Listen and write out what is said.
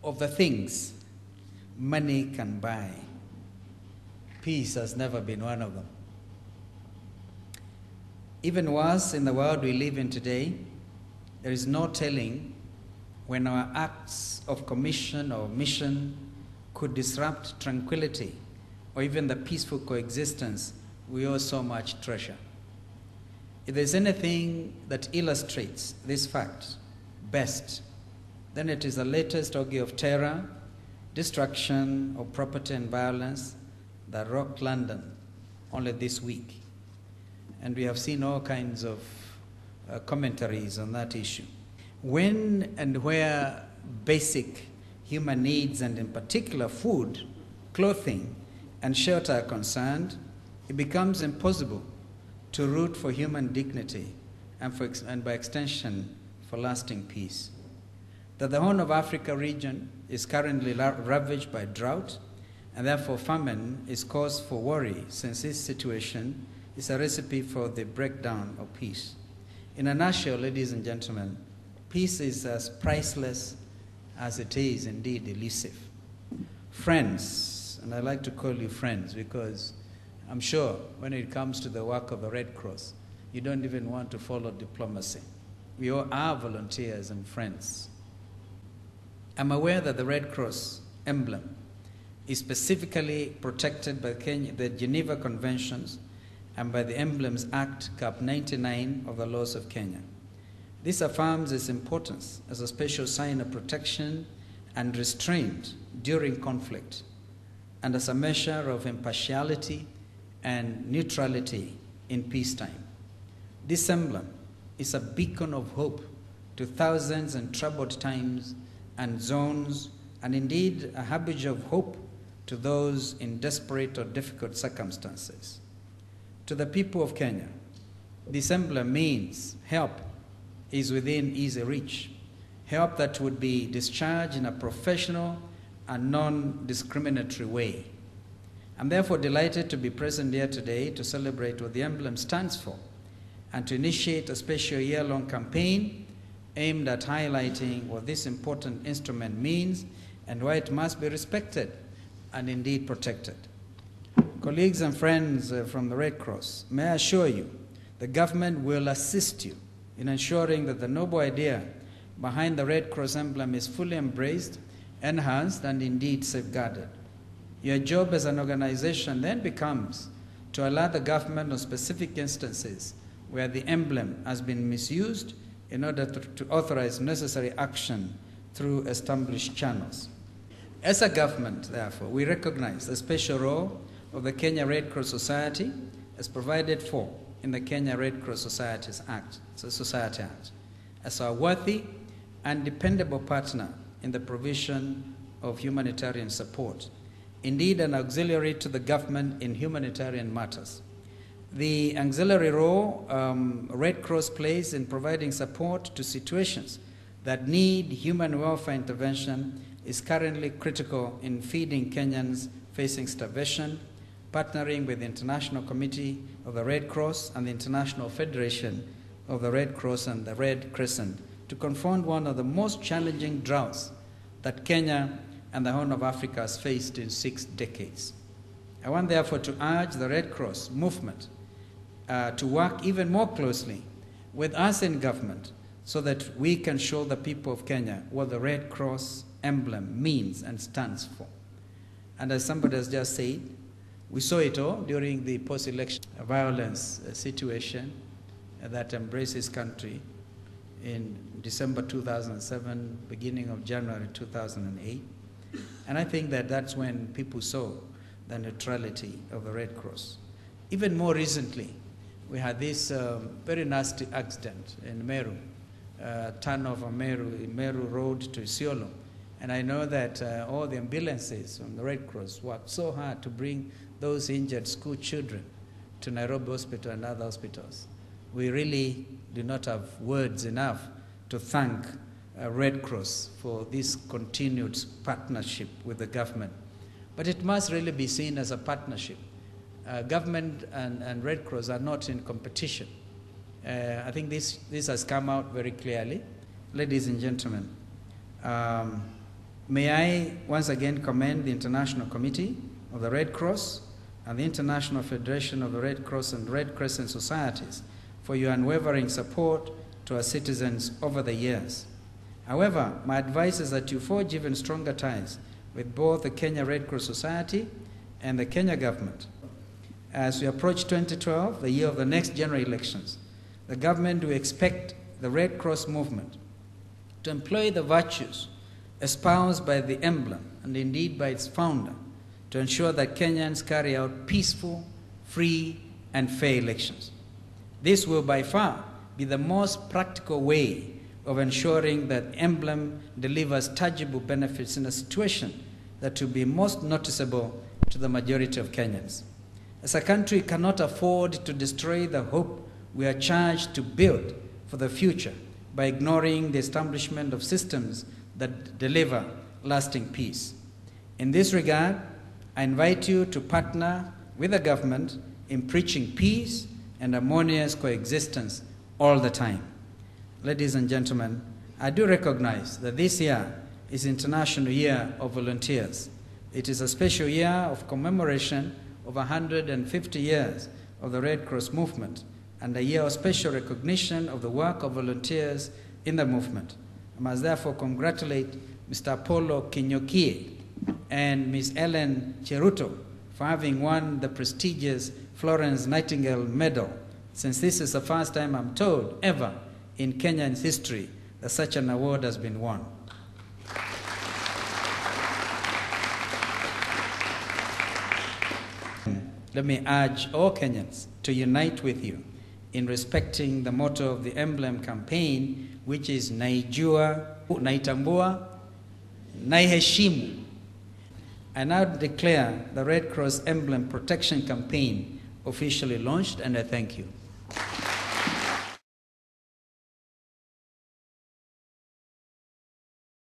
of the things money can buy, peace has never been one of them. Even worse, in the world we live in today, there is no telling when our acts of commission or mission could disrupt tranquility or even the peaceful coexistence we owe so much treasure. If there's anything that illustrates this fact best, then it is the latest orgy of terror, destruction of property and violence that rocked London only this week. And we have seen all kinds of commentaries on that issue. When and where basic human needs, and in particular food, clothing, and shelter are concerned, it becomes impossible to root for human dignity and by extension for lasting peace. That the Horn of Africa region is currently ravaged by drought, and therefore famine is cause for worry, since this situation is a recipe for the breakdown of peace. In a nutshell, ladies and gentlemen, peace is as priceless as it is indeed elusive. Friends, and I like to call you friends because I'm sure when it comes to the work of the Red Cross, you don't even want to follow diplomacy. We all are volunteers and friends. I'm aware that the Red Cross emblem is specifically protected by the Geneva Conventions and by the Emblems Act, Cap 99 of the laws of Kenya. This affirms its importance as a special sign of protection and restraint during conflict, and as a measure of impartiality and neutrality in peacetime. This emblem is a beacon of hope to thousands in troubled times and zones, and indeed a harbingers of hope to those in desperate or difficult circumstances. To the people of Kenya, this emblem means help is within easy reach, help that would be discharged in a professional and non-discriminatory way. I'm therefore delighted to be present here today to celebrate what the emblem stands for and to initiate a special year-long campaign aimed at highlighting what this important instrument means and why it must be respected and indeed protected. Colleagues and friends from the Red Cross, may I assure you the government will assist you in ensuring that the noble idea behind the Red Cross emblem is fully embraced, enhanced, and indeed safeguarded. Your job as an organization then becomes to alert the government on specific instances where the emblem has been misused in order to authorize necessary action through established channels. As a government, therefore, we recognize the special role of the Kenya Red Cross Society as provided for in the Kenya Red Cross Society Act, as a worthy and dependable partner in the provision of humanitarian support, indeed an auxiliary to the government in humanitarian matters. The auxiliary role Red Cross plays in providing support to situations that need human welfare intervention is currently critical in feeding Kenyans facing starvation, partnering with the International Committee of the Red Cross and the International Federation of the Red Cross and the Red Crescent to confront one of the most challenging droughts that Kenya and the Horn of Africa has faced in 6 decades. I want therefore to urge the Red Cross movement to work even more closely with us in government so that we can show the people of Kenya what the Red Cross emblem means and stands for. And as somebody has just said, we saw it all during the post-election violence situation that embraced this country in December 2007, beginning of January 2008. And I think that that's when people saw the neutrality of the Red Cross. Even more recently, we had this very nasty accident in Meru, turnover Meru Road to Isiolo. And I know that all the ambulances from the Red Cross worked so hard to bring those injured school children to Nairobi Hospital and other hospitals. We really do not have words enough to thank Red Cross for this continued partnership with the government. But it must really be seen as a partnership. Government and Red Cross are not in competition. I think this has come out very clearly. Ladies and gentlemen, May I once again commend the International Committee of the Red Cross and the International Federation of the Red Cross and Red Crescent Societies for your unwavering support to our citizens over the years. However, my advice is that you forge even stronger ties with both the Kenya Red Cross Society and the Kenya government. As we approach 2012, the year of the next general elections, the government will expect the Red Cross movement to employ the virtues espoused by the emblem and indeed by its founder to ensure that Kenyans carry out peaceful, free, and fair elections. This will by far be the most practical way of ensuring that emblem delivers tangible benefits in a situation that will be most noticeable to the majority of Kenyans. As a country, we cannot afford to destroy the hope we are charged to build for the future by ignoring the establishment of systems that deliver lasting peace. In this regard, I invite you to partner with the government in preaching peace and harmonious coexistence all the time. Ladies and gentlemen, I do recognize that this year is International Year of Volunteers. It is a special year of commemoration of 150 years of the Red Cross movement and a year of special recognition of the work of volunteers in the movement. I must therefore congratulate Mr. Apollo Kinyokie and Ms. Ellen Cheruto for having won the prestigious Florence Nightingale Medal, since this is the first time, I'm told, ever in Kenyan's history that such an award has been won. Let me urge all Kenyans to unite with you in respecting the motto of the emblem campaign, which is Naijua, Naitambua, Naiheshimu. I now declare the Red Cross Emblem Protection Campaign officially launched, and I thank you.